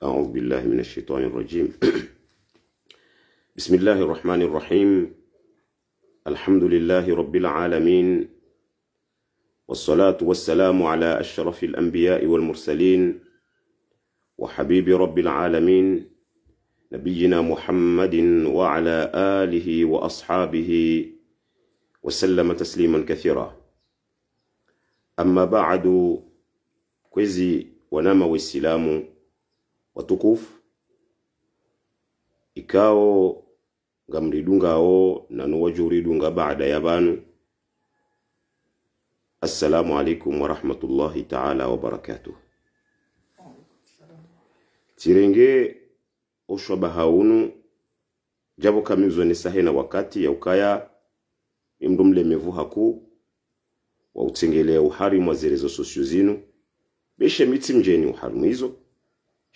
أعوذ بالله من الشيطان الرجيم. بسم الله الرحمن الرحيم. الحمد لله رب العالمين، والصلاة والسلام على أشرف الأنبياء والمرسلين وحبيب رب العالمين نبينا محمد وعلى آله وأصحابه وسلم تسليما كثيرا. أما بعد، كوزي ونما والسلام watukufu ikao ngamridungao na nuwajuridunga baada ya banu. Assalamu alaikum wa rahmatullahi ta'ala wa barakatuh. Tirenge oshwabahaunu jabo kamizo ni sahena wakati ya ukaya imdumle mevu haku wa utengelea uhari mwazirezo sosio zinu beshe miti mjeni uhari mwizo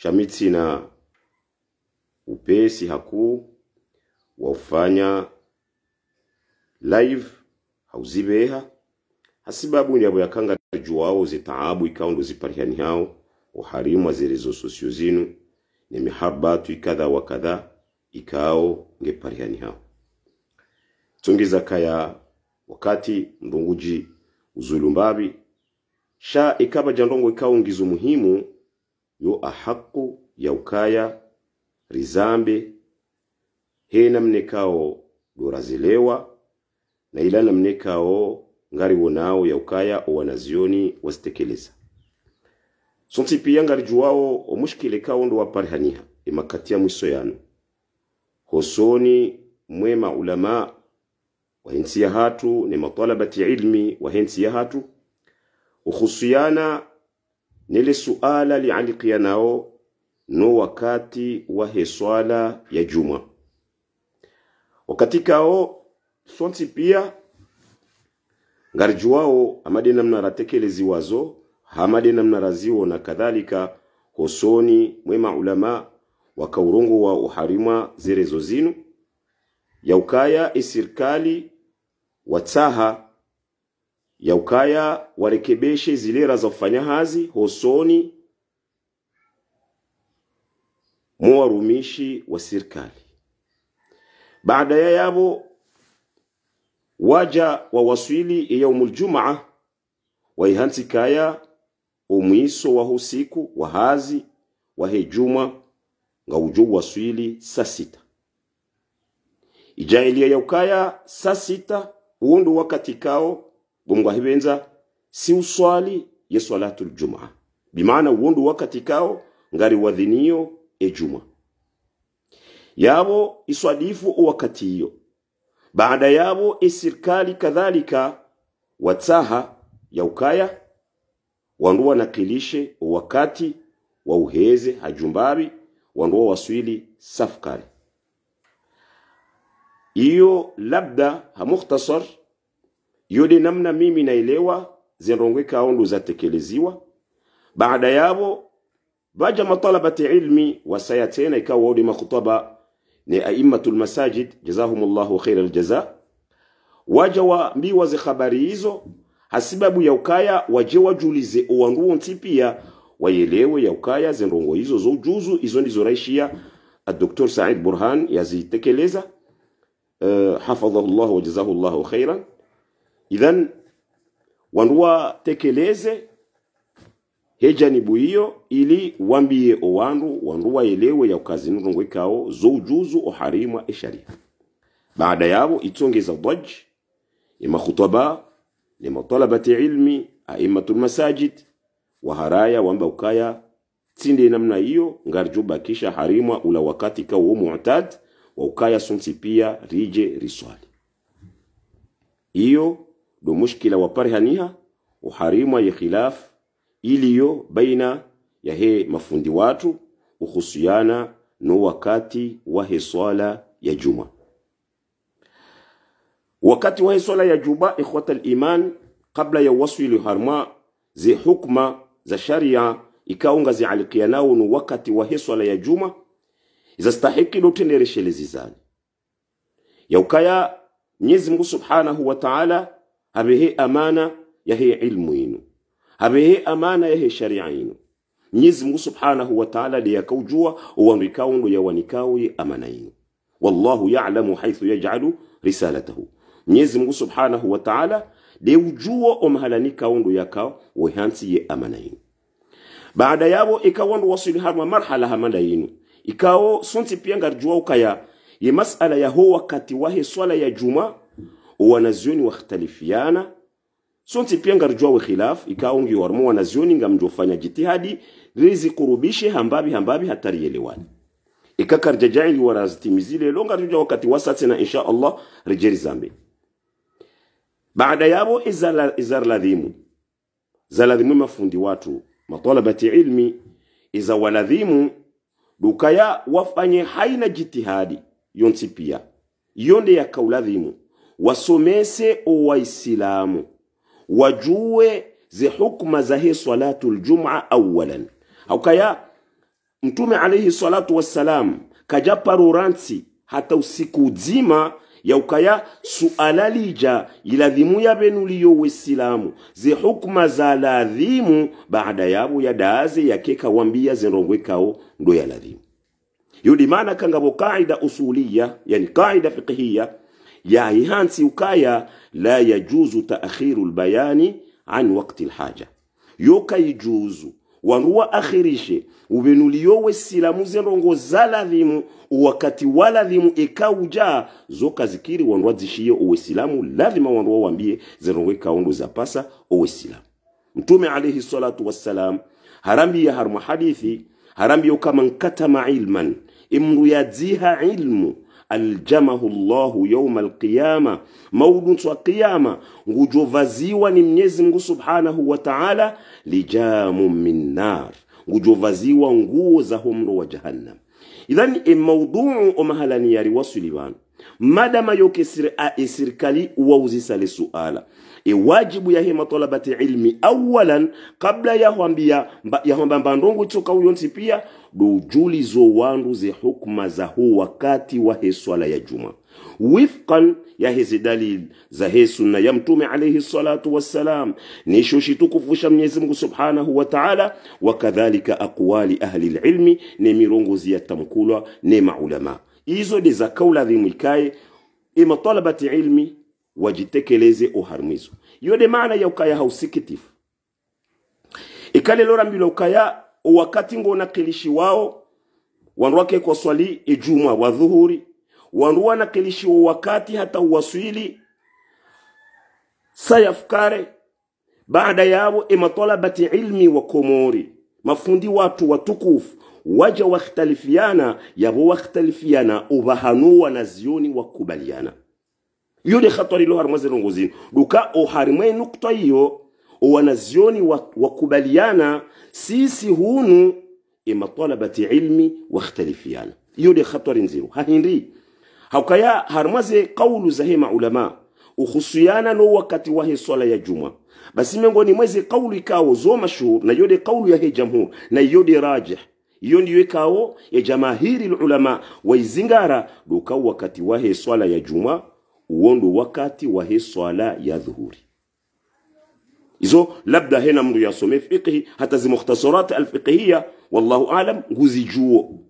shamiti na upesi haku wafanya live hauzibeha hasibabu ni yabo yakanga juwao zitaabu ikaundo ziparihani hao uharimu wa zirezo sosio zinu ni mihabatu ikadha wa kadha ikao ngeparihani hao. Tungiza kaya wakati mdunguji uzulumbabi sha ikaba jandongo ikao ngizu muhimu yo ahaku ya ukaya rizambe hena mnekao dorazelewa na ilana mnekao ngari wonao ya ukaya o wanazioni wasitekeleza. Sonti pia ngari juwao o mushkile kao ndo waparihaniha imakatia mwiso yanu hosoni mwema ulama wa hensi ya hatu ni matalabati ilmi wa hensi ya hatu ukhusiana nile suala lialikia nao no wakati wa heswala ya juma. Wakati kao sonti pia ngarjuwao amade namna ratekelezi wazo hamade namna raziwo na kadhalika hosoni mwema ulama wakaurongo wa uharima zirezo zinu ya ukaya isirkali wataha ya ukaya warekebeshe zilera za ufanya hazi hosoni muwarumishi wa sirkali. Baada ya yabo waja wa waswili yaumul jumaa wa ihanti kaya umwiso wa husiku wa hazi wa hejuma nga uju waswili saa 6 ijailia ya ukaya saa 6 uundu wakati kao gumgwa hibenza si uswali ya swalatul jumaa bimaana uundu wakati kao ngari wadhinio ejuma yabo iswadifu wakati hiyo. Baada yabo isirkali kadhalika wataha ya ukaya wanduwa nakilishe wakati wa uheze hajumbabi wanduwa waswili safkari. Iyo labda hamukhtasar yode namna mimi nailewa zenrongwe kaundu za tekeleziwa. Baada yabo baja matalabati ilmi wasayatena ikawa wodi makhutaba ni aimmatul masajid jazahumullahu khairal jaza waja wa mbiwa ze khabari hizo hasibabu ya ukaya waje wajulize uwanduo ntipia wayelewe ya ukaya zenrongo hizo zo juzu hizo ndizo raishia Dr. Said Burhan yazitekeleza hafadhallahu wa jazahullahu khairan. Idhan wanduwa tekeleze hejanibu hiyo ili wambie wanduwa elewe ya ukazi nrongo ikao zo juzu uharima esharia. Baada yabo itongeza daj ima khutaba lima talabati ilmi aimatul masajid wa haraya wamba ukaya tinde namna hiyo ngarjuba kisha harima ula wakati kao mu'tad wa ukaya sunti pia rije riswali. Iyo do mushkila waparihaniha uharima ya khilaf iliyo baina ya he mafundi watu ukhusiana no wakati wa swala ya juma. Wakati wa swala ya juma ikhwata al-iman kabla ya waswili harma zi hukma za sharia ikaunga zi alikianao no wakati wa swala ya juma izastahiki lutenereshelezi zani ya ukaya Mwenyezi Mungu Subhanahu wa Ta'ala abehe amana ya he ilmu inu abehe amana ya he sharia inu Mwenyezi Mungu Subhanahu wa Ta'ala de yakaujua wandu kaundo ya wanikao amana yenu. Wallahu ya'lamu haythu yaj'alu risalatahu. Mwenyezi Mungu Subhanahu wa Ta'ala de ujua omahalani kaundo yakao wehansi amana yenu. Baada yabo ikawandu wasili harma marhala hamanda yenu. Ikao sonti pia ngarjua ukaya ye masala ya ho wakati wahe swala ya juma wanazioni wakhtalifiana. Sonti pia ngarjua wa khilaf ikao ngi warmu wanazioni ngamjofanya jitihadi rizi kurubishe hambabi hatari yelewani. Ikakarjajaili warazitimizile longa rujua wakati wasati na insha Allah rejeri zambi. Baada yabo izar ladhimu. Zaladhimu mafundi watu matalabati ilmi iza waladhimu dukaya wafanye haina jitihadi yonti pia yonde ya kauladhimu wasomese o waislamu wajue zi hukma za salatul jum'a awalan. Haukaya Mtume alayhi salatu wassalam kajaparuranti hata usiku zima ya ukaya sualalija iladhimu ya benuliyo wesilamu zi hukma za ladhimu baada yabu ya daaze ya keka wambia zinrongwe kao ndo ya ladhimu. Yudi maana kangabo kaida usuliya yani kaida fiqhiyya ya hihansi ukaya la yajuzu taakhiru albayani an waqti alhaja. Yoka ijuzu wanruwa akhirishe ubenuliyo wesilamu zinrongo za ladhimu wakati waladhimu ikauja zoka zikiri wanruwa zishiye uwesilamu ladhima wanruwa wambie zinrongo ikaundu za pasa uwesilamu. Mtume alayhi salatu wassalam harambi ya harmu hadithi harambi yukama nkatama ilman imru yadziha ilmu aljamahu Allahu yawma alqiyama maudun wa qiyama ngujovaziwa ni Mwenyezi Mungu Subhanahu wa Ta'ala lijamu min nar ngujovaziwa nguo za humro wa jahannam. Idhan imawdu'u umahalani yari wasuliban madama yoke serikali uwauzisa le suala wajibu ya hema talabati ilmi awalan kabla ya huambia mbandongo choka uyonti pia dujuli zo wandu ze hukma za hu wakati wa swala ya juma wifqan ya hizi dalil za sunna ya Mtume alayhi salatu wassalam nishoshi tukufusha Mwenyezi Mungu Subhanahu wa Ta'ala wakadhalika aqwali ahli ilmi ne mirongozi ya tamkulwa ne maulama. Izo de za kaula dhimikae ima talabati ilmi wajitekeleze uharmizo. Yode maana ya ukaya hausikitif. Ikale lora mbilo ukaya wakati ngona kilishi wao wanruwake kwa swali ijuma wa dhuhuri wanruwa na kilishi wakati hata uwaswili sayafkare baada yao ima talabati ilmi wa komori mafundi watu watukufu waja wakhtalifiana yabo wakhtalifiana ubahanuwa na zioni wakubaliana. Yode khatari lo harmaze rongozini duka o harimwe nukta hiyo wanazioni wakubaliana sisi hunu ima talabati ilmi wakhtalifiana. Yode khatari nziru hahindi haukaya harmaze qawlu zahima ulama ukhusiana no wakati wa swala ya juma basi miongoni mwezi qawlu ikao zo mashhur na yode qawlu ya jamhur na yode rajih iyo ndiyo ikao ya jamahiri ulama waizingara duka wakati wa swala ya juma uondo wakati wa swala ya dhuhuri. Izo labda hena mru yasome fiqhi hata zi mukhtasarat alfiqhiyya wallahu alam nguzijuo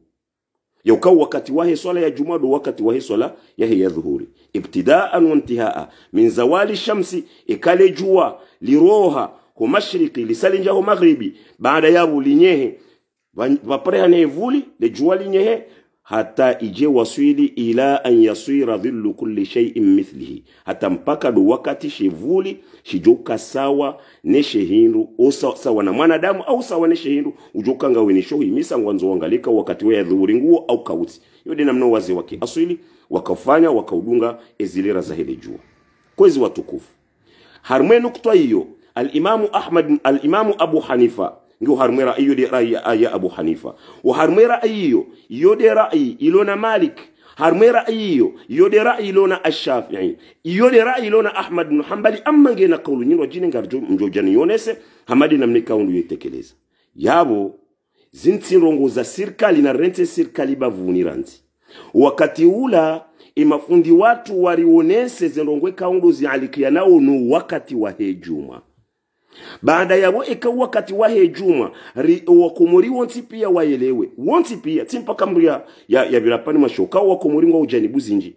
yauka wakati wa swala ya juma do wakati wa swala ya dhuhuri ibtidaan wa intihaa min zawali shamsi ikale jua liroha ko mashriqi lisalinja ho maghribi baada yabu linyehe vapreha nevuli le jua linyehe hata ije waswili ila an yasira dhillu kulli shay'in mithlihi hata mpaka do wakati shivuli shijoka sawa ne shehindu o sawa na mwanadamu au sawa ne shehindu ujoka ngawe ni shohi misa ngwanzo wangalika wakati wa dhuhuri nguo au kauti yode namno wazi waki aswili wakafanya wakaudunga ezilera za hele jua kwezi watukufu harmwe nukta hiyo al-Imamu Abu Hanifa ndio harmera iyo de rai ya Abu Hanifa wa harmera iyo yode rai ilona Malik harmera iyo yode rai ilona Ash-Shafi'i yode rai ilona Ahmad ibn Hanbali amma ngena kaulu nyinwa jine ngarjo mjojani yonese hamadi namne kaundu yetekeleza yabo zinti rongo za serikali na rente serikali bavuniranzi wakati ula imafundi watu warionese zinrongwe kaundu zialikia nao no wakati wa hejuma baada yabo eka wakati wa hejuma wakomori wonti pia waelewe wonti pia timpaka mria ya birapani mashoka wakomori ngo ujanibu zinji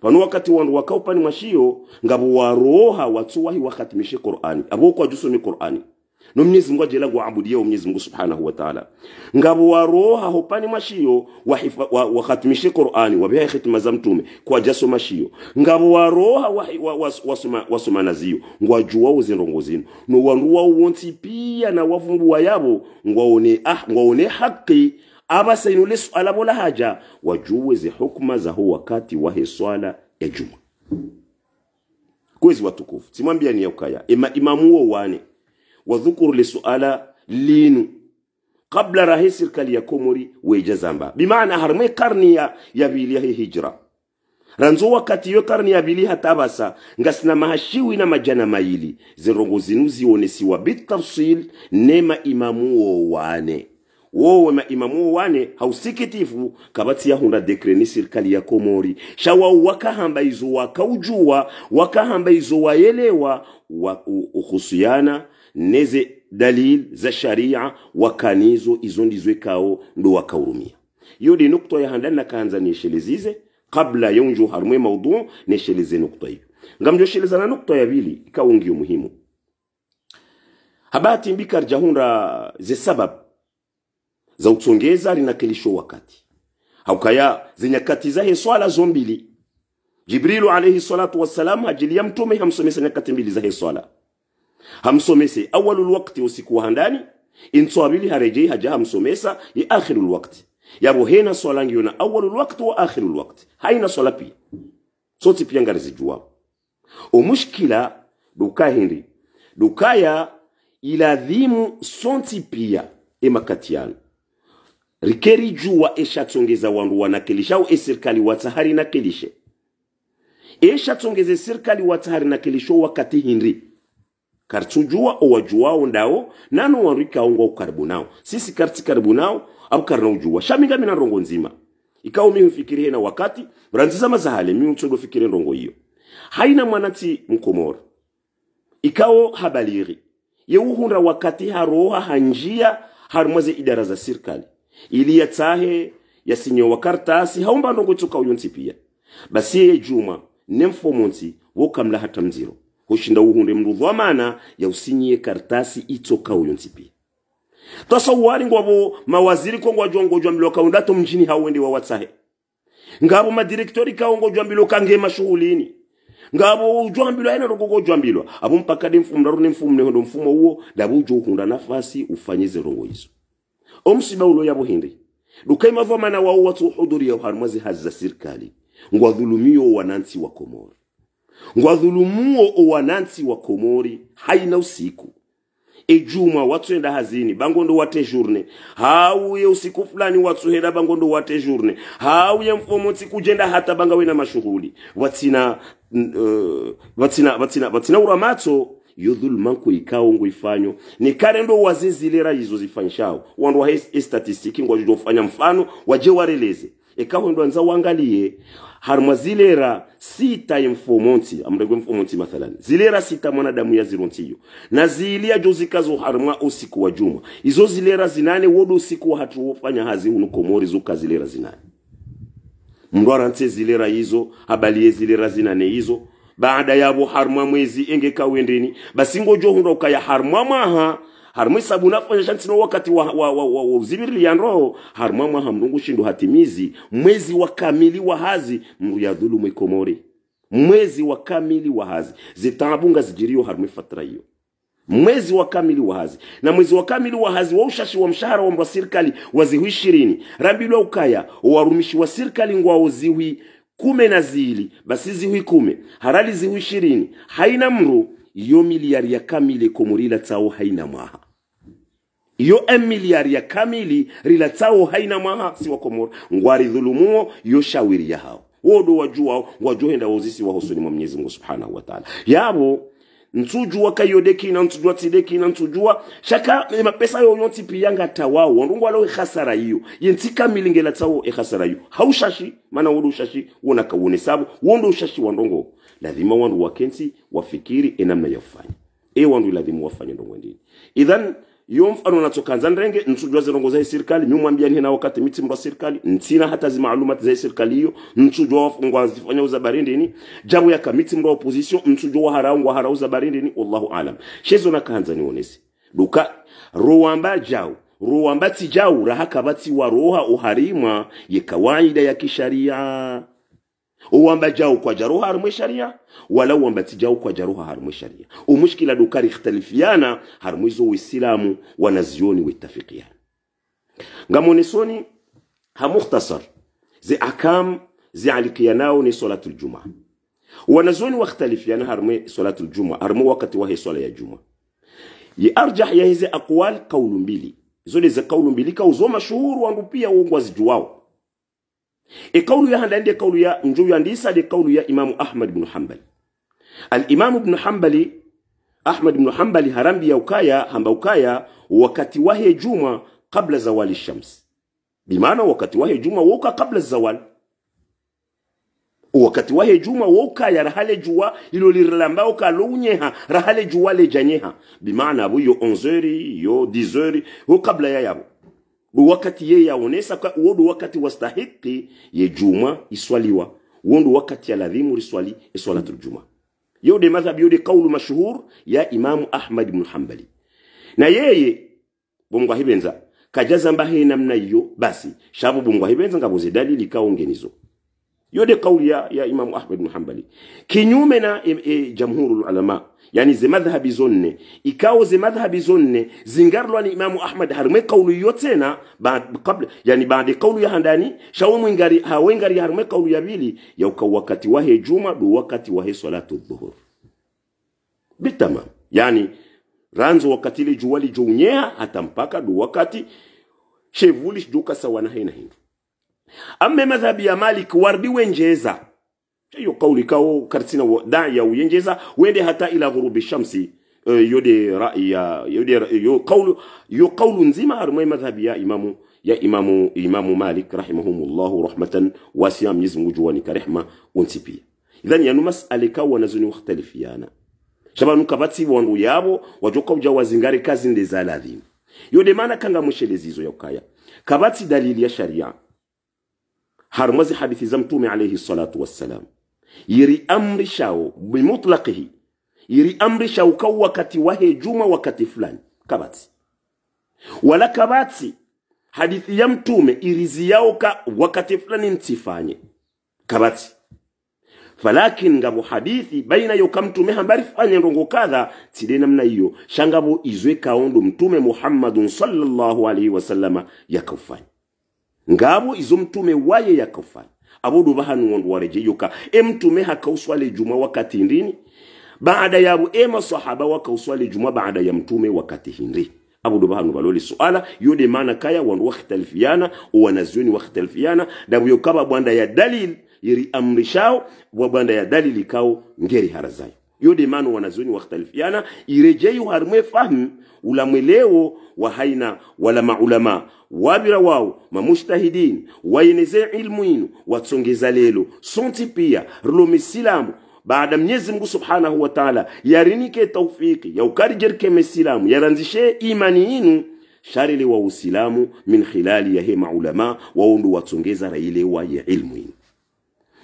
pano wakati wandu wakaupani mashio ngabo waroha watuwahi wakatimishe Qur'ani abo kwa jusome Qur'ani no Mwenyezi Mungu ajela kuabudia Mwenyezi Mungu Subhanahu wa Ta'ala ngabo waroha hopani mashio wakatimishe Qur'ani wabiha khitima za mtume kwa jaso mashio ngabo waroha wasoma nazio ngwajua uzindongozino no wandu wonti pia na wavumbu wayabo ngwaone haki aba sainule swala bola haja wajuwe zi hukma za huo wakati wa swala ya juma kwezi watukufu simwambia ni yakaya imamu wo wane wadhukuru li suala linu qabla rahi serikali ya Komori wejazamba bimaana harme karni ya bili ya hijra ranzo wakati yo karni ya bili hatabasa ngasina mahashiwi na majana maili zirongo zinuzi onesiwa bitafsil nema imamu wo wane wowe maimamu wane hausikitifu kabati ya hunda dekreni serikali ya Komori shawa wakahamba izo wakaujua wakahamba izo waelewa uhusiana neze dalil za sharia wakanizo izo ndizwe kao ndo wakaurumia yodi nukta ya handani na kaanza nishelezize kabla yonjo harumwe maudu nisheleze nukta hiyo ngamjo shelezana nukta ya vili ikaungi muhimu habati mbika jahunda ze sababu za utsongeza linakilisho wakati haukaya zinyakati za swala zombili Jibrilu alayhi salatu wassalam ajilia mtume hamsomesa nyakati mbili za swala hamsomese awalul waqti usiku wa handani inswabili harejei haja hamsomesa ya akhirul waqti yabo hena swala ngiyo na awalul waqti wa akhirul waqti haina swala pia soti pia ngarizijua umushkila dukaya iladhimu sonti pia emakatiano rikeri juwa eshatsongeza wandu wanakelisha au serikali watahari nakelishe eshatsongeze serikali watahari nakelisho wakati hindri kartujua o wajua ndao nano warika ongo karibu nao sisi karibu nao au karna ujua shaminga mina rongo nzima ikao mimi fikiri na wakati branziza mazahale mimi mtondo fikiri rongo hiyo haina mwanati mkomora ikao habaliri yeuhunda wakati haroha hanjia harmaze idara za serikali ili yatahe yasinyo wakartasi haumba ndongo tuka uyonti pia basi ye juma nemfomonti wokamla hata mziro hushinda uhunde mrudhu maana ya usinye kartasi itoka uyonti pia tasawari ngwabo mawaziri kongwa jongo jwambiloka undato mjini hawende wa watahe ngabo madirektori kaongo jwambiloka ngema shughulini ngabo jwambilo ena rogogo jwambilo abo mpaka demfumu narune mfumu nehondo mfumo huo dabu jo hunda nafasi ufanyize rongo hizo omsiba ulo yabo hindi dukaima voma na wao watu hudhuri ya harmazi hazza serikali ngwadhulumio wanansi wa Komori ngwadhulumuo wanansi wa Komori haina usiku ejuma watu enda hazini bangondo wate journée hauye usiku fulani watu henda bangondo wate journée hauye mfomoti kujenda hata bangawe na mashughuli watina uramato yodhulman ko ikao ngo ifanyo ni karendo wazizilera hizo zifanyishao wandu wa statistiki ngo jofanya mfano waje wareleze ekaho ndo anza wangalie harmazilera sita informonti amrego informonti mathalan zilera sita mwanadamu ya zirontiyo na zilia jozikazo harma usiku wa juma izo zilera zinane wodo usiku hatu fanya hazi hunu Komori zuka zilera zinane mndwarante zilera hizo habalie zilera zinane hizo baada yabo harma mwezi enge kawendeni basi ngojo hunda ukaya harma maha harma sabuna fanya shantino wakati wa uzibiri yanro harma maha mrungu shindu hatimizi mwezi wa kamili wa hazi mruyadhulu Komori mwezi wa kamili wa hazi zitabunga zijirio harma fatra hiyo mwezi wa kamili wa hazi na mwezi wa kamili wa hazi wa ushashi wa mshahara wa serikali wazihui 20 rambilwa ukaya warumishi wa serikali ngwao zihui 10 na zili basi zihui 10 harali zihui 20 haina mru yo miliari ya kamili Komori la tao haina maha yo miliari ya kamili rila tao haina maha si wa Komori ngwari dhulumuo yo shawiri ya hao wodo wajua henda wazisi wa husuni mwa Mwenyezi Mungu Subhanahu wa Ta'ala yabo ntujua kayodeki na ntujua tideki na ntujua shaka mapesa yo yonti piyanga tawao ndungu alo khasara hiyo yentika milingela tawo khasara hiyo haushashi maana wodo ushashi wona kawone sabu wondo ushashi wandongo lazima wandu wakensi wafikiri enamna yafanya wandu lazima wafanye ndo mwendini. Idhan yo mfano natokanza ndenge nsujwa zirongo za serikali nyumwambia ni na wakati miti mwa serikali ntina hata zi maalumati za serikali hiyo nsujwa wafungwa zifanya uza barindi ni jabu ya kamiti mwa opposition nsujwa harau za barindi ni wallahu alam. Shezo na kanza ni onesi duka ruwamba jau ruwamba tijau rahaka bati wa roha uharima ye kawaida ya kisharia. Uwamba jau kwa jaruha harumwe sharia wala uwamba tijau kwa jaruha harumwe sharia. Umushkila dukari ikhtalifiana harumwizo uislamu wanazioni witafikiana. Ngamonisoni hamukhtasar zi akam zi alikiyanao ni salatul juma. Wanazioni wakhtalifiana harumwe salatul juma harumwe wakati wahe sala ya juma. Arjah ya hizi aqwal qawlu mbili. Zole za qawlu mbili ka uzo mashuhuru wangu pia uongo zijuwao. Qawlu ya handande qawlu ya njuu ya ndisa de qawlu ya Imam Ahmad ibn Hanbal. Al-Imam ibn Hanbali Ahmad ibn Hanbali harambi ya ukaya wakati wahe juma kabla zawali shams. Bimaana wakati wahe juma woka kabla zawal. Wakati wahe juma woka ya rahale juwa ilo lirlamba woka lounyeha rahale juwa le janyeha. Bimaana abu yo 11 yo 10 wo kabla ya yabu. Wakati ye yaonesa kwa uodu wakati wastahiki ye juma iswaliwa. Uodu wakati ya ladhimu riswali iswalatul juma. Yode madhab yode qawlu mashhur ya Imam Ahmad ibn Hanbali. Na yeye bungwa hibenza kajaza mbahe namna hiyo basi shabu bungwa hibenza ngaboze dalili kaongenizo. Yode qawli ya Imam Ahmad ibn Hanbali. Kinyume na jamhurul ulama yani ze madhhabi zonne ikawo ze madhhabi zonne zingarwa ni Imam Ahmad harme qawlu yotena kabla yani baada qawlu ya handani shawu mwingari hawengari harme qawlu ya bili ya wakati wahe juma do wakati wahe salatu dhuhur bitamam yani ranzo wakati ile juwali junyea hata mpaka do wakati shevuli duka sawa na hina hindu. Amme madhhabi ya Malik wardi wenjeza yo qawli kao kartina da'iya uyenjeza wende hata ila ghurubi shamsi yode ra'ya yode yo qawlu nzima harmai madhhabi ya imamu Malik rahimahumullah rahmatan wasi'a mizmu juwani karihma unsipia. Idhan yanu mas'ale ka wanazuni wakhtalifiana shabanu kabati wandu yabo wajoka ujawazingari kazi ndeza ladhim yode maana kanga mushelezizo yakaya kabati dalili ya sharia harmazi hadithi za mtume alayhi salatu wassalam yiri amri shao bimutlaqihi yiri amri shao kwa wakati wahe juma wakati fulani kabati wala kabati hadithi ya mtume irizi yao ka wakati fulani ntifanye kabati falakin ngabo hadithi baina yo mtume hambari fanye rongo kadha tide namna hiyo shangabo izwe kaondo mtume Muhammadun sallallahu alaihi wasallama yakufanya ngabo izo mtume waye yakufanya abudu bahanu wandu wareje yuka mtume hakauswali juma wakati ndini baada ya abu masahaba wakauswali juma baada ya mtume wakati hindi abudu bahanu baloli suala yode maana kaya wandu wakhtalifiana wanazioni wakhtalifiana dabu yokaba bwanda ya dalil yiri amrishao wabanda ya dalili kao ngeri harazai yode maana wanazioni wakhtalifiana irejeyu harmwe fahm ulamweleo wa haina wala maulama wabira wao mamustahidin waineze ilmu inu watsongeza lelo sonti pia rulomisilamu baada Mwenyezi Mungu Subhanahu wa Ta'ala yarinike tawfiki ya ukarijerke mesilamu yaranzishe imani inu sharili wa usilamu min khilali ya hema ulama waundu watsongeza raile wa ya ilmu inu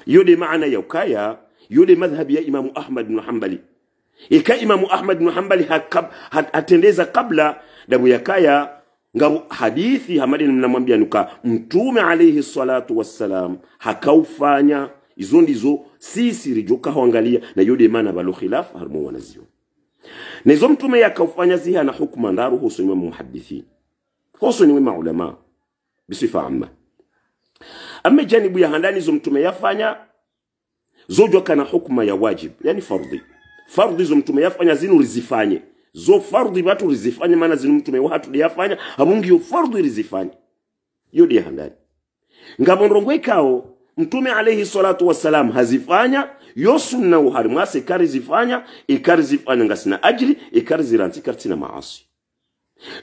yode maana ya ukaya yode madhhabi ya Imam Ahmad ibn Hanbali Imam Ahmad ibn Hanbali hatendeza kabla damu yakaya ngabu hadithi Hamadi mnamwambia nuka mtume alayhi salatu wassalam hakaufanya izo ndizo sisi rijoka huangalia na yode maana balo khilaf harmo wanazio nezo mtume yakaufanya ziha na hukuma ndaru huso ni muhaddithin huso ni maulama bisifa amma amma janibu ya handani zo mtume yafanya zojo kana hukuma ya wajib yani fardhi zo mtume yafanya zinu rizifanye zo fardhi watu rizifanye maana zinu mtume watu yafanya amungi yo fardhi rizifanye yodi ya handani ngabonrongo kao mtume alayhi salatu wassalam hazifanya yo sunna uharimase karizifanya ikarizifanya ngasina ajri ikariziranti kartina maasi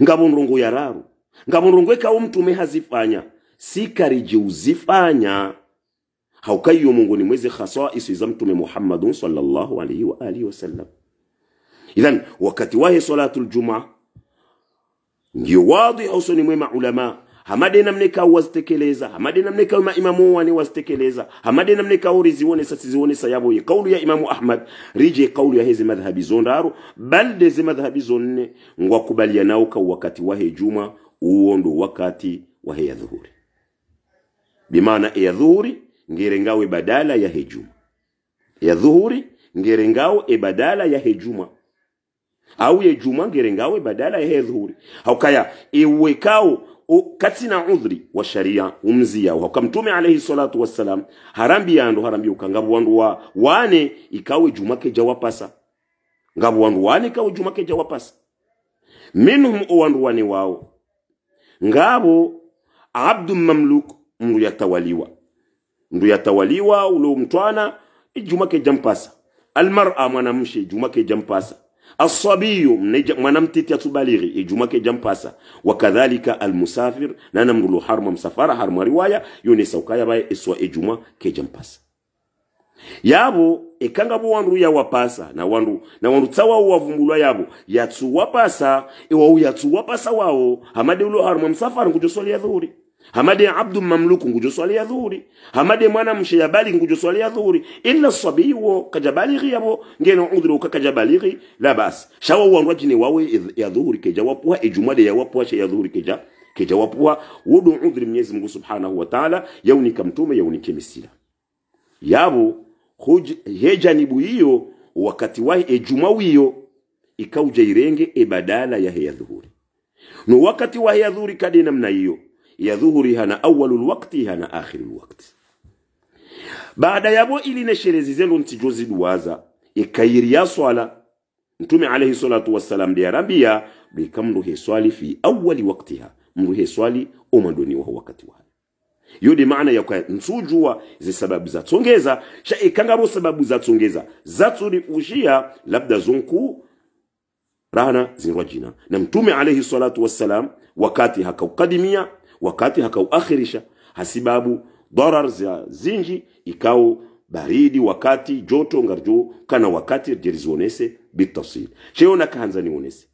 ngabonrongo yararu ngabonrongo kao mtume hazifanya sikarije uzifanya haukayo Mungu ni mwezi khaswa isu za mtume Muhammadun sallallahu alaihi wa alihi wasallam Idhan wakati wahe salatul jumaa ndio wazi au soni mwema ulama hamade namneka wazitekeleza, hamade namneka maimamu wani wazitekeleza, hamade namneka urizione sasizione sayabo ye kaulu ya Imamu Ahmad rije kaulu ya hizi madhhabi zondaru balde zi madhhabi zonne ngwakubalia nao ka wakati wahe juma uondo wakati wahe ya dhuhuri. Bimaana ya dhuhuri ngerengawe badala ya hejuma, ya dhuhuri ngerengawe badala ya hejuma, au ya juma ngerengawe badala ya dhuhuri. Haukaya iwekao katina udhri wa sharia umzia wa Mtume alayhi salatu wassalam harambi yando harambi ukangabu wandu wane ikawe juma ke jawapasa, ngabu wandu wane ikawe juma ke jawapasa. Minhum wandu wane wao ngabo abdu mamluk mndu yatawaliwa ulo mtwana juma ke jampasa, almar'a mwanamshi juma ke jampasa, الصبي mwanamtiti atubalighi juma ke jampasa, wakadhalika almusafir na namrulu harma msafara harma riwaya yone saukaya bae iswa juma ke jampasa. Yabo ekanga wandu ya wapasa na wandu tsawa wavumbulwa yabo yatsu wapasa ewa yatsu wapasa wao hamade ulo harma msafara ngujoswali ya dhuhuri, hamade abdu mamluku ngujoswali ya dhuhuri, hamade mwana mshe bali ngujoswali ya dhuhuri, illa sabiyo kajabalighi yabo ngeno udhuru kakajabalighi la bas shawa wandu jine wawe ya dhuhuri ke jawapuha ejumade ya wapuha ya dhuhuri ke jawapuha wudu udhuri Mwenyezi Mungu Subhanahu wa Ta'ala yauni kamtume yauni kemisila yabo hejanibu hiyo wakati wahi ejumawiyo ikauja irenge badala ya dhuhuri. No wakati wahi ya dhuhuri kadi namna hiyo ya dhuhuri hana awalul waqti hana akhirul waqti. Baada yabo ili nesherezi zelo ntijozi duwaza ikairi ya swala Mtume alayhi salatu wassalam dia rabia bikamru he swali fi awali waqtiha, mru he swali omandoni wa wakati wa yodi maana ya kwa nsujua zi sababu za tsongeza sha ikangabo sababu za tsongeza za tsuri ushia labda zonku rana zinwajina na Mtume alayhi salatu wassalam wakati hakaukadimia wakati hakauakhirisha hasibabu darar za zinji ikao baridi wakati joto ngarjo kana wakati jerizonese bitafsil sheona kaanza nionese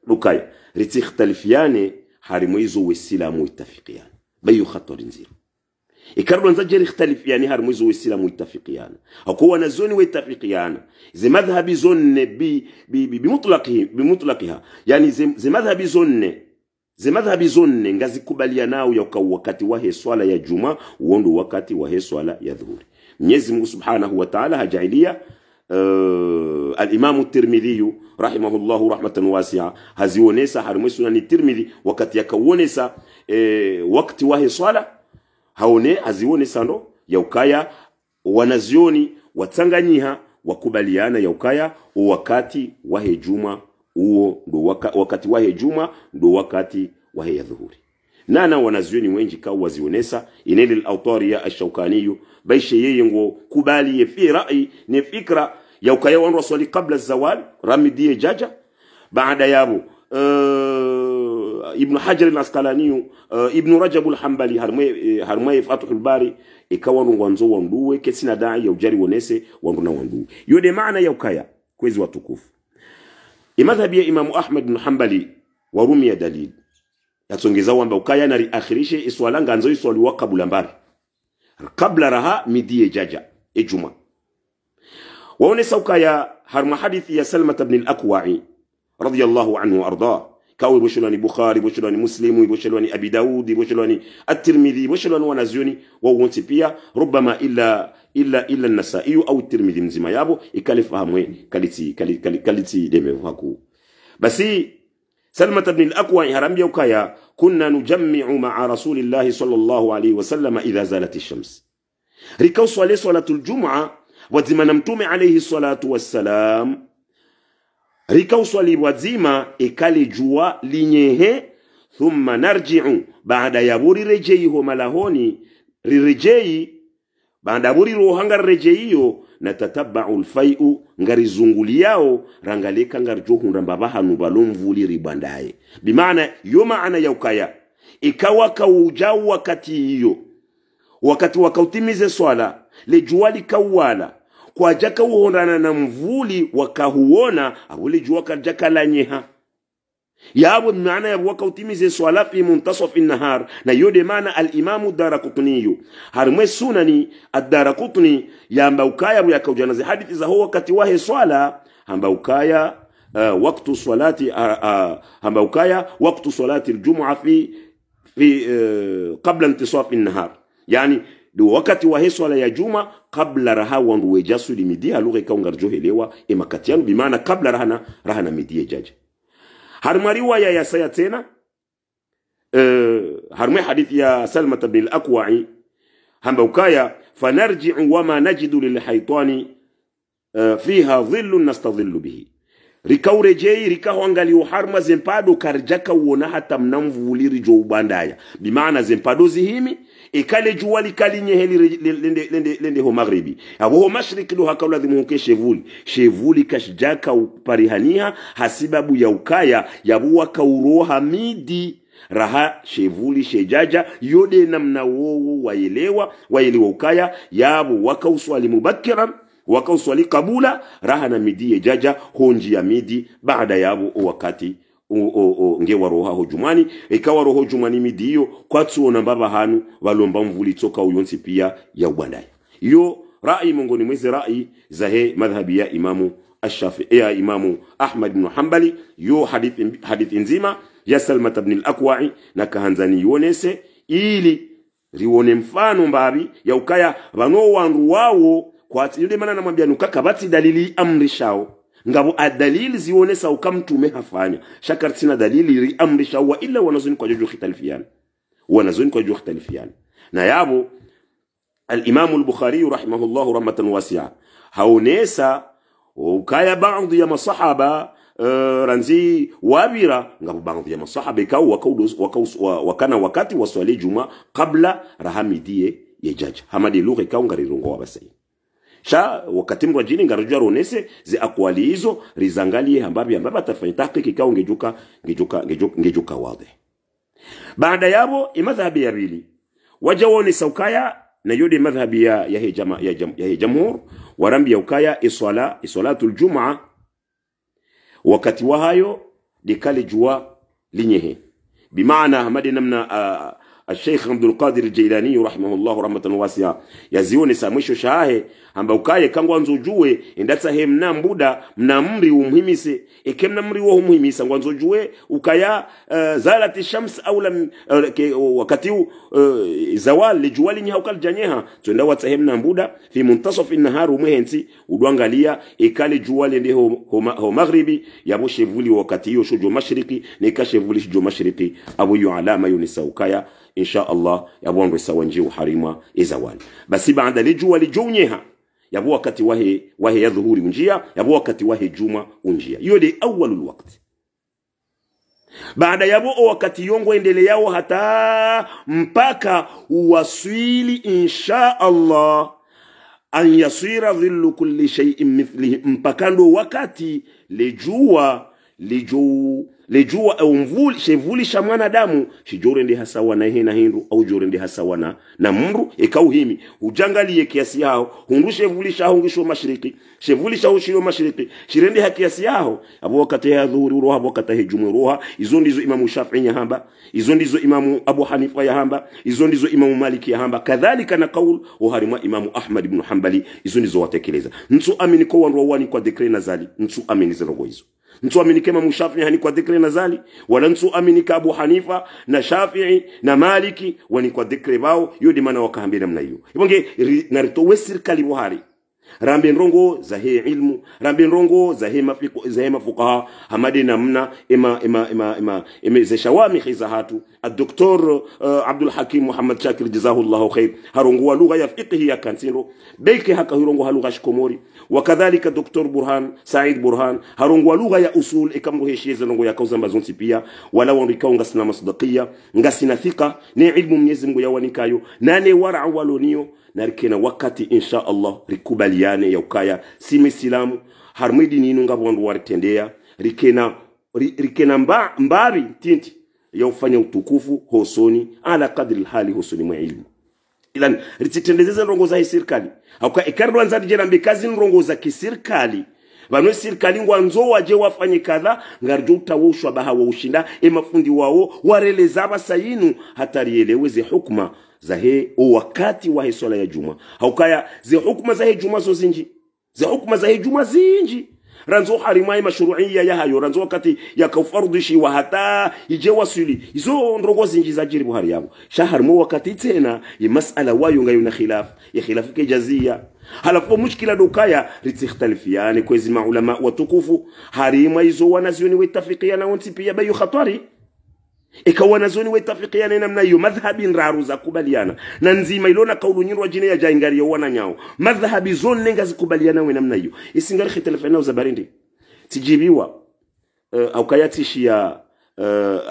lukaya ritikhtalifiane harimu hizo wesilamu itafikiana bayu khatarin zero ikarbu nzajeri ikhtalifiane harimu hizo wesilamu itafikiana hakuwa na zoni witafikiana zi madhhabi zonne bimutlaqiha yani zi madhhabi zonne ngazikubalia nao ya wakati wahe swala ya juma uondo wakati wahe swala ya dhuhuri. Mwenyezi Mungu Subhanahu wa Ta'ala hajailia al-Imam at-Tirmidhi rahimahullahu rahmatan wasi'a hazionesa harimu sunani Tirmidhi wakati yakauonesa wakati wahe swala hazionesa ndo ya ukaya wanazioni watanganyiha wakubaliana ya ukaya wakati wahe juma uo ndo wakati wahe juma ndo wakati wahe ya dhuhuri. Nana wanazioni wengi kao wazionesa ineli al-Awtari ya ash-Shawkani baishe yeye ngo kubali ye fi rai ni fikra ya ukaya wandu waswali kabla zawal ramidie jaja baada yabo Ibn Hajar al-Asqalani Ibn Rajab al-Hanbali harmwe Fathul Bari ikawa ngwanzo wanduwe kesina dai ya ujari wonese wandu na wanduwe yode maana ya ukaya kwezi watukufu. Imadhabi ya Imamu Ahmad bin Hanbali warumi ya dalil yatsongeza wamba ukaya nari akhirishe iswala nganzo iswali wa kabula mbari kabla raha midie jaja ejuma waonesa ukaya harma hadithi ya Salma ibn al-Akwa'i radiyallahu anhu arda kawi boshelani Bukhari boshelani Muslim boshelani Abi Daud boshelani at-Tirmidhi boshelani wanazioni wawonti pia rubama illa an-Nasa'i au at-Tirmidhi mzima yabo ikalifahamwe kaliti demevu haku basi Salma ibn al-Akwa harambia ukaya kunna nujammi'u ma'a rasulillahi sallallahu alayhi wa sallam idha zalat ash-shams rikau salatul jum'a wazima Mtume alayhi salatu wassalam rikau swali wazima ikali jua linyehe thumma narji'u baada yaburi rejeiho malahoni rirejei baada buri rohanga rejeiyo natatabba'u al-fai'u ngarizunguliao rangaleka ngarjohu ndambabahanu balomvuli ribandaye bimaana yo maana ya ukaya ikawa kaujau wakati hiyo wakati wakautimize swala le jua likawala kwa jaka uondana na mvuli wakahuona awuli jua kajaka la nyeha yabo maana ya wakautimize swala fi muntasaf an-nahar na yode maana al-imamu Daraqutni harmwe sunani ad-Daraqutni yamba ukaya yakujana zi hadithi za wakati wahe swala hamba ukaya waktu salati hamba ukaya waktu salati al-jum'a fi qabla intisaf an-nahar yani do wakati wahe swala ya juma qabla raha wandu wejasu limidia lugha kaungarjo helewa emakatiano bi maana qabla rahana midia jaje harma riwaya ya saya tena harma hadithi ya Salma ibn al-Aqwa'i hamba ukaya fanarji'u wama najidu lilhaytani fiha dhillun nastadhillu bihi rikaurejei rikahoangali uharma zempado karjaka uona hata mnamvuliri jo ubandaya bimaana zempado zihimi ikale jua likalinye heli lende ho maghribi abo ho mashriki do hakawla dhimuke shevuli kashjaka uparihania hasibabu ya ukaya yabuwa kauroha midi raha shevuli shejaja yode namna wowo waelewa ukaya yabu wakauswali mubakiran wakauswali kabula raha na midi jaja honji ya midi baada yabu wakati ngewa roha ho jumani ikawa roho jumani midi hiyo kwatsu na baba hanu walomba mvuli toka uyonsi pia ya ubandai yo rai mongoni mwezi rai zahe madhhabi ya imamu ash-Shafi'i ya imamu Ahmad ibn Hanbali yo hadithi nzima ya Salma ibn al-Aqwa'i na kahanzani yonese ili rione mfano mbabi ya ukaya bano wandu wao kwa yule maana namwambia nukaka bati dalili amrishao ngabo adalili zionesa ukamtume hafanya shakar sina dalili ri amrishao wa illa wanazuni kwa juju khitalifian na yabo al-Imam al-Bukhari rahimahullah rahmatan wasi'a haonesa ukaya baadhi ya masahaba ranzi wabira ngabo baadhi ya masahaba ikao wakana wakati waswali juma kabla rahamidie yejaja hamadi lugha ikao ngarirongo wabasai sha wakati mrajini ngarujua ronese zi akwali hizo rizangalie hambabi atafanya tahqiq kao ngejuka wazi baada yabo imadhhabi ya bili wajawoni saukaya na yode madhhabi ya jamhur warambi ya ukaya isalatul jum'a wakati wa hayo dikali jua linyehe bimaana hamadi namna الشيخ عبد القادر الجيلاني رحمه الله رحمة واسعة yazione sa mwisho shahe amba ukaye kangwa nzojue indatsa he mnambuda mnamri umhimise ekemnamri wo umhimisa ngwanzojue ukaya zalati shams au lam wakati zawal lijuwali nya ukal janyeha twenda watsa he mnambuda fi muntasaf an-nahar umhensi udwangalia ekale juwali ndeho ho maghribi yabo shevuli wakati hiyo shujo mashariki nikashevuli shujo mashariki abu yu alama yunisa ukaya إن شاء الله يبون رسوانجي وحريمة إزوال بس بعد لجوا لجونيها يبوا كتي وهي يظهور ونجيا يبوا كتي وهي جوما ونجيا يودي أول الوقت بعد يبوا وكتي يونغو يندلياو حتى مبكا وصيل إن شاء الله أن يصير ظل كل شيء مثله مبكاندو وكتي lejua au mvuli shevuli shamwana damu shijore ndi hasawa na hina hindu au jore ndi hasawa na mru ekauhimi ujangalie kiasi yao hundushe vuli shahungisho mashariki shevuli shahushiro mashariki shirende hakiasi yao abo wakati ya dhuhuri roha wakati hejumu roha izo ndizo imamu Shafi'i ya hamba izo ndizo imamu Abu Hanifa ya hamba izo ndizo imamu Maliki ya hamba kadhalika na kaul uharima imamu Ahmad ibn Hanbali izo ndizo watekeleza ntu amini kwa wanwani kwa dekre nazali ntu amini zerogo izo ntu amini kama Mushafi'i hani kwa dhikri nazali wala ntu amini ka Abu Hanifa na Shafi'i na Maliki wani kwa dhikri bao yodi mana wakaambia namna hiyo ibonge naritowe serikali Buhari rambe nrongo za hii ilmu rambe nrongo za hii mafuqaha hamadi namna ima ze shawami khizahatu الدكتور عبد الحكيم محمد شاكر جزاه الله خير هرونغوا لغه يا فقهيه كانسيرو بيكي هكا هرونغوا لغه شكوموري وكذلك الدكتور برهان سعيد برهان هرونغوا لغه يا اصول اكمرو هيشيز لغه يا كوزا مازونتي بيا ولا ونريكاو ngasina masdaqiya ngasina thika ni ilmu Mwenyezi Mungu yawanikayo nane wara walonio narikena wakati insha Allah rikubaliane ya ukaya si Muislamu harmidi ninu ngabondu waritendea rikena mbabi tinti ya ufanya utukufu hosoni ala kadri hali hosoni mwa ilmu ilan rititendezeza ndongo za serikali auka ikardo anzadi jena mbekazi ndongo za kisirikali vanwe serikali ngwanzo waje wafanye kadha ngarjo utawoshwa baha wa ushinda mafundi wao wareleza basayinu hatarielewe ze hukma za he wakati wa swala ya juma haukaya ze hukma za he juma zo zinji ze hukma za he juma zinji ranzo harimai mashru'iyya ya hayo ranzo wakati ya kaufardishi wa hata ije wasuli izo ndrogo zinji za jiri buhari yabo shahar mo wakati tena ya mas'ala wayo ngayo na khilaf ya khilaf ke jazia halafu mushkila dukaya ritikhtalifiani kwezi maulama watukufu harima izo wanazioni wetafikiana wonti pia bayu khatari ikawana zoni wetafikiana namna hiyo madhhabi nraru za kubaliana na nzima ilona kaulu nyirwa jine ya jaingari ya wana nyao madhhabi zoni nenga zikubaliana we namna hiyo isingari khitalafana za barindi tijibiwa au kayatishi ya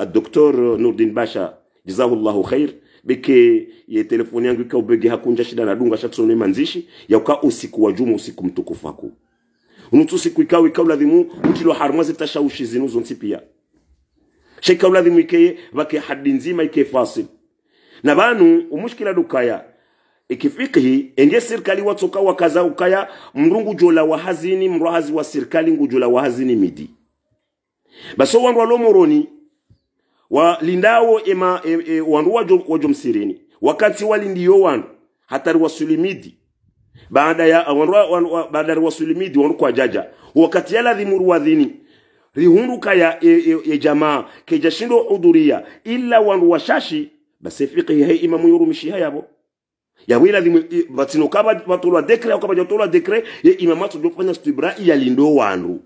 الدكتور نور الدين باشا جزاه الله خير beke ye telefoni yangu ikaubege hakunja shida na dunga shatsone manzishi yauka usiku wa juma usiku mtukufu wako unutu siku ikawa ladhimu utilo harmazi tashawushi zinu zonti pia sheka ladhimu ikeye bake hadi nzima ike fasil na banu umushkila dukaya ikifikihi enge serikali watoka wakaza ukaya mrungu jola wa hazini mrahazi wa serikali ngujola wa hazini midi baso wandu walomoroni wa lindao wandu wajomsirini wakati walindiyo wandu hatari wasulimidi baada ya baada wasulimidi wandu kwa jaja wakati yala dhimuru wadhini rihunduka ya jamaa kejashindo uduria illa wandu washashi basi fiqhi hai imamu yurumishi hayabo ya wila dhimu batino kaba batulwa dekre au kaba jotulwa dekre ya imamatu jofanya stibra ya lindo wandu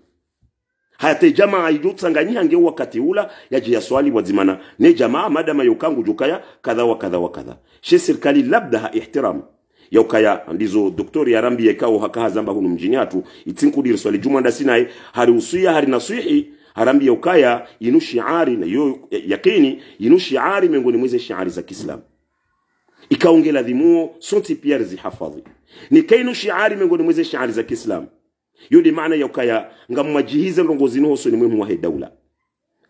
hata jamaa ijutsanganyia nge wakati ula yaji ya swali wazimana ne jamaa madama yokangu jukaya kadha wa kadha wa kadha she serikali labda ihtiram yokaya ndizo doktori ya rambi yakao hakaha zamba hunu mjini hatu itinkudir swali juma ndasinae hari usuya hari nasihi harambi yokaya inu shiari na yo yakini inu shiari miongoni mweze shiari za Kiislamu ikaongela dhimuo sonti pia zihafadhi ni kainu shiari miongoni mweze shiari za Kiislamu yodi maana yokaya ngamwajihiza ndongozi no so ni muhimu wa daula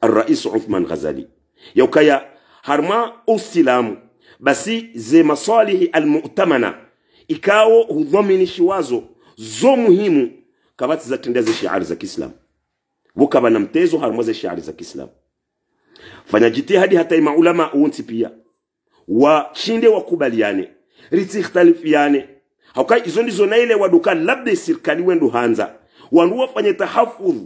الرئيس عثمان غزالي yokaya harma usilamu basi ze masalihi almu'tamana ikao hudhamini shiwazo zo muhimu kabati za tendeza shiari za Kiislamu bukaba na mtezo harma za shiari za Kiislamu fanya jitihadi hata maulama uonti pia wa shinde wakubaliane ritikhtalifiane haukai izo ndizo na ile waduka labda serikali wendo hanza wandu wafanye tahafudh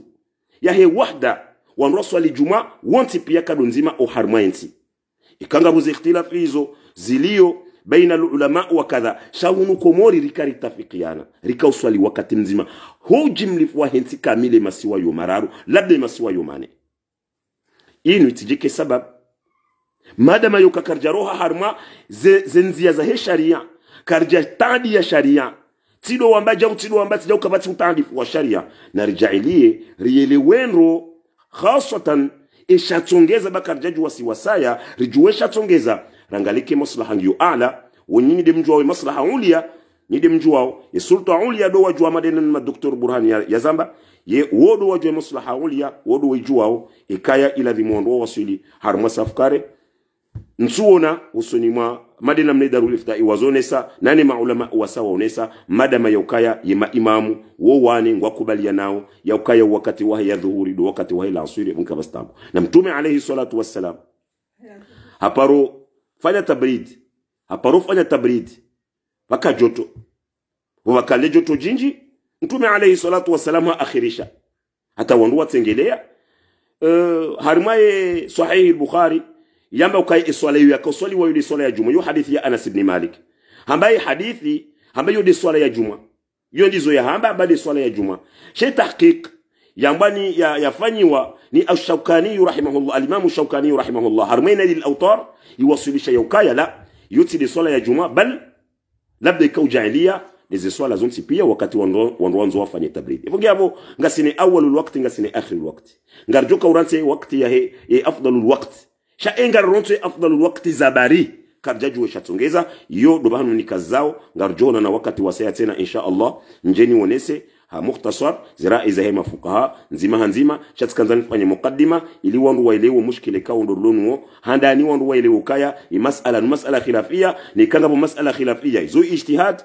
ya he wahda wandu swali juma wonti pia kadonzima o harmainti ikanga buzi ikhtilafi hizo zilio baina ulama wa kadha shawunu komori rikari tafikiana rikauswali wakati mzima hujimlifu wa henti kamile masiwa yo mararu labda masiwa yo mane inu itijike sabab madama yoka karjaroha harma zenzia za he sharia karja tadi ya sharia tido wamba jau tido wamba tijau kabati utadifu wa sharia na rijailie rielewenro khasatan ishatongeza bakarjaju wasiwasaya rijuesha tongeza rangalike maslaha ngiyo ala wonyini de mjua we maslaha ulia ni de mjua ye sulta ulia do wajua madenen ma Dr. Burhani ya zamba ye wodo wajua maslaha ulia wodo wajua ikaya ila dhimondo wasili harma safkare nsuona usonima madina mnedarul iftai wazonesa nani maulama wasawa onesa madama yokaya yema imamu wowani ngwakubalia nao yokaya wakati wahi ya dhuhuri do wakati wahi la asiri mkabastambo na mtume alayhi salatu wassalam haparo fanya tabrid waka joto wakale joto jinji mtume alayhi salatu wassalam akhirisha hata wandu watengelea harimaye sahih al-Bukhari yamba ukai iswali ya kuswali wa yudi swala ya juma yo hadithi ya Anas ibn Malik ambaye hadithi ambaye yudi swala ya juma yo ndizo ya hamba baada swala ya juma shay tahqiq yambani yafanyiwa ni ash-Shawkani rahimahullah al-Imam ash-Shawkani rahimahullah harmaina lil awtar yuwasilisha yokaya la yuti swala ya juma bal labda ikau jahiliya hizo swala zonti pia wakati wanzo wafanye tabrid hivyo hapo ngasini awwalul waqti ngasini akhirul waqti ngarjoka uranse waqti ya afdalul waqti sha engar ronse afdalul waqti zabari karjaju shatongeza yo dobanu ni kazao ngarjona na wakati wasaya tena insha Allah njeni wonese ha mukhtasar zirai za hema fuqaha nzima chatskanzani fanye muqaddima ili wandu waelewe mushkile ka ndorlonuo handani wandu waelewe kaya mas'ala khilafia ni kanga bo mas'ala khilafia zo ijtihad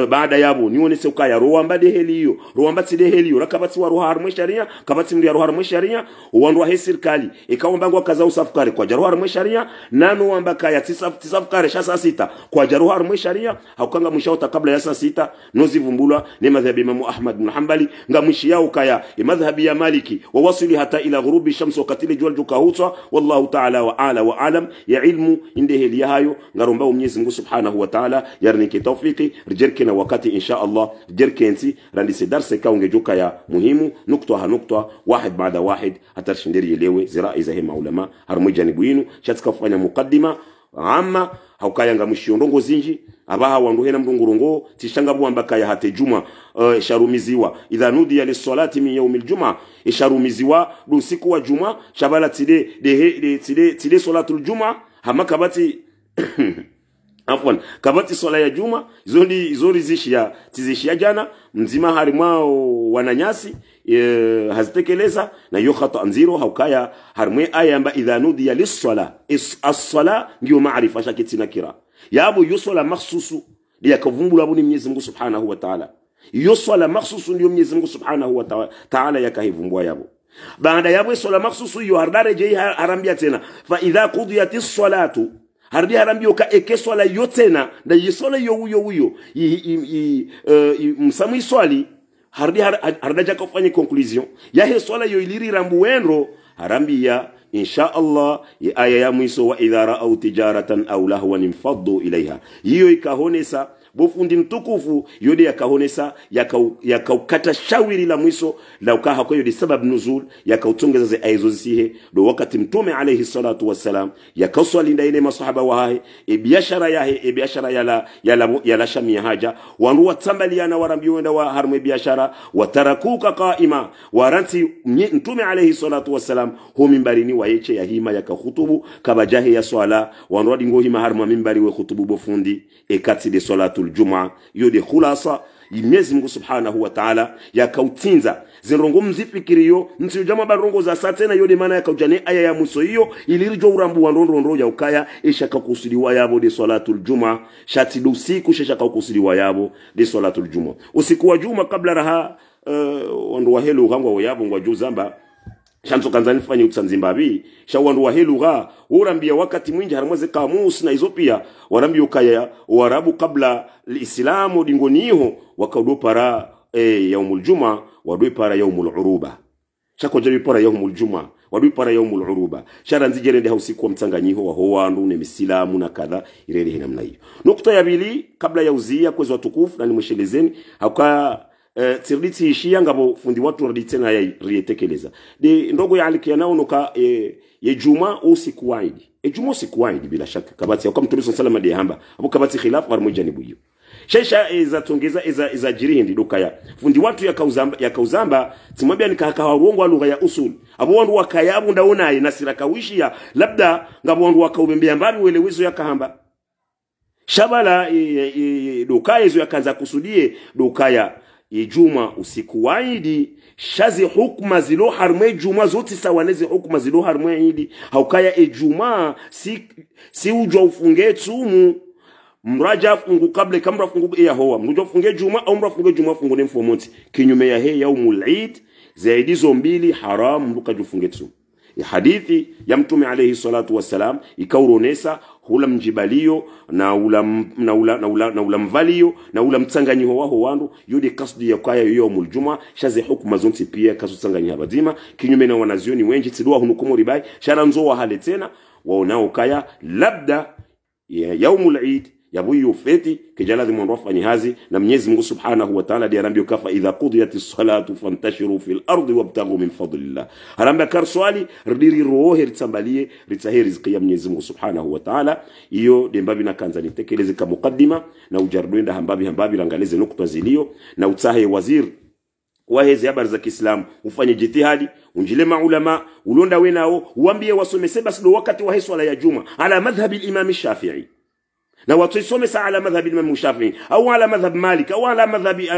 baada yabo nione se kaya roamba de heliyo roamba tside heliyo rakabati wa ruhar mwe sharia kabati mri ruhar mwe sharia wandu wa serikali ikaomba ngwa kaza usafukare kwa jaruhar mwe sharia nano wamba kaya tisafukare shasa sita kwa jaruhar mwe sharia haukanga mshauta kabla ya saa sita nozivumbulwa ni madhhabi Imam Ahmad bin Hanbali ngamwishi yao kaya madhhabi ya Maliki wa wasili hata ila ghurubi shams wakati jua jukahutwa wallahu ta'ala wa ala wa alam ya ilmu indeheli hayo ngaromba Mwenyezi Mungu Subhanahu wa Ta'ala yarniki tawfiki rijerke na wakati insha Allah rijerkensi randise darse kaungejuka ya muhimu nukta wahid baada wahid hata shindiri yelewe zirai za hema ulama harmoja ni buinu chatka kufanya mukaddima amma haukaya ngamshiongo zinji abaha wandu hena mrungurongo tishanga buambaka ya hate juma sharumiziwa idha nudiya lis-salati min yawmil juma sharumiziwa du siku wa juma shabala tide salatul juma hamaka bati afwan kabati swala ya juma zori zishia jana mzima harimao wananyasi hazitekeleza na hiyo khata nziro haukaya harmwe aya amba idha nudiya lis-sala as-sala ndio maarifa shakiti nakira yabo yusala makhsusu liyakavumbula buni Mwenyezi Mungu Subhanahu wa Ta'ala yusala makhsusu ndio Mwenyezi Mungu Subhanahu wa Ta'ala yakahivumbua yabo baada yabo swala makhsusu hiyo hardare je harambia tena fa idha qudiyatis salatu hardi harambio ka eke swala yotena na yisola yo huyo msamwi swali hardaja kufanya conclusion ya he swala yo iliri rambuenro harambia insha Allah ya aya ya mwiso wa idha ra'aw tijaratan aw lahwan infaddu ilaiha hiyo ikahonesa bofundi mtukufu yode yakahonesa yakaukata shawiri la mwiso la ukaha kwa yode sababu nuzul yakautongeza ze aizo zisihe do wakati mtume alayhi salatu wassalam yakaswali ndaile masahaba wahe biashara yala shamia haja wandu watambaliana warambi wenda wa harme biashara watarakuka qaima waranti mtume alayhi salatu wassalam ho mimbarini waeche ya hima yakakhutubu kabajahi ya swala wandu wadingo hima harma mimbari we khutubu bofundi ekati de salatu Juma yode khulasa Mwenyezi Mungu Subhanahu wa Ta'ala yakautinza zirongo mzifikiriyo mti jama barongo za satena yode maana yakaujane aya ya muso hiyo ilirijo urambu wa ndondoro ya ukaya ishaka kusudiwa yabo de salatul juma shati usiku shaka kusudiwa yabo de salatul juma usiku wa juma kabla raha wandu wa helu gangwa wa yabo ngwa juzamba shanzo kanzani fanye utsanzimbabi shawandu wa heluga urambia wakati mwingi haramaze kamus na hizo pia warambia ukaya warabu kabla lislamu dingoniho wakaudopara yaumul juma wadopara yaumul uruba chako jabi para yaumul juma wadopara yaumul uruba sharanzi jerende hausiku wa mtanganyiho wa howandu ne misilamu na kadha irele hina mna hiyo nukta ya bili kabla ya uzia kwezi watukufu na nimweshelezeni hauka tirditi ishia ngabo fundi watu raditena ya rietekeleza de ndogo ya alikiana unoka ye juma usiku waidi juma usiku waidi bila shaka kabati ya kwa mtume sallallahu alayhi hamba hapo kabati khilaf war mujanibu hiyo shesha za tongeza za jirindi dokaya fundi watu ya kauzamba timwambia nikakawa urongo lugha ya usul abo wandu wakayabu ndaona nasira kawishia labda ngabo wandu wakaubembea mbali uelewezo ya kahamba shabala dokaya hizo yakaanza kusudie dokaya juma usiku waidi shazi hukma zilo harmwe juma zote sawaneze hukma zilo harmwe idi haukaya juma si ujwa ufunge tumu mraja fungu kabla kamra fungu ya hoa mraja ufunge juma au mraja ufunge juma fungu nemfomonti kinyume ya he yaumul eid zaidi zo mbili haram mruka jufunge tumu hadithi ya mtume alayhi salatu wassalam ikauronesa hula mjibalio na ula mvalio na ula mtsanganyiho waho wandu yode kasdi ya kaya yaumul juma shazi hukuma zonti pia kasu tsanganyiha badima kinyume na wanazioni wengi tidua hunukumu ribai sharanzo wa hale tena waonao kaya labda yaumul eid yabuyu feti kijaladhi mwanrofa ni hazi na Mwenyezi Mungu Subhanahu wa Ta'ala diarambio kafa idha qudiyatis salatu fantashiru fil ardi wabtaghu min fadlillah haramba karswali ridiri rohe ritsambalie ritsahe riziki ya Mwenyezi Mungu Subhanahu wa Ta'ala iyo dembabi na kanza nitekeleze kama mukaddima na ujarduenda hambabi rangaleze nukta zilio na utahe wazir wahezi habari za Kiislamu ufanye jitihadi unjile maulama ulonda wenao uambie wasome basi wakati wa swala ya juma ala madhhabi al-Imam Shafi'i na watu isome sa ala madhhabi Imam Shafi'i au ala madhhab Malik au ala madhhabi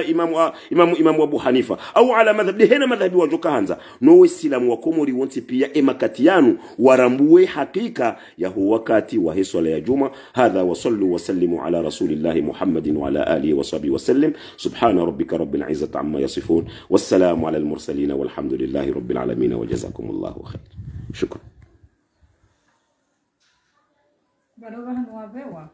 Imam Abu Hanifa au ala madhhab hena madhhabi wa jokahanza no waislamu wa komori wonti pia emakati yanu warambue hakika ya huwa wakati wa hiswala ya juma. Hadha wa sallu wa sallimu ala rasulillahi Muhammadin wa ala alihi wa sahbihi wa sallim. Subhana rabbika rabbil izzati amma yasifun, wassalamu ala al mursalin walhamdulillahi rabbil alamin wa jazakumullahu khair. Shukran. Badoga hanwabewa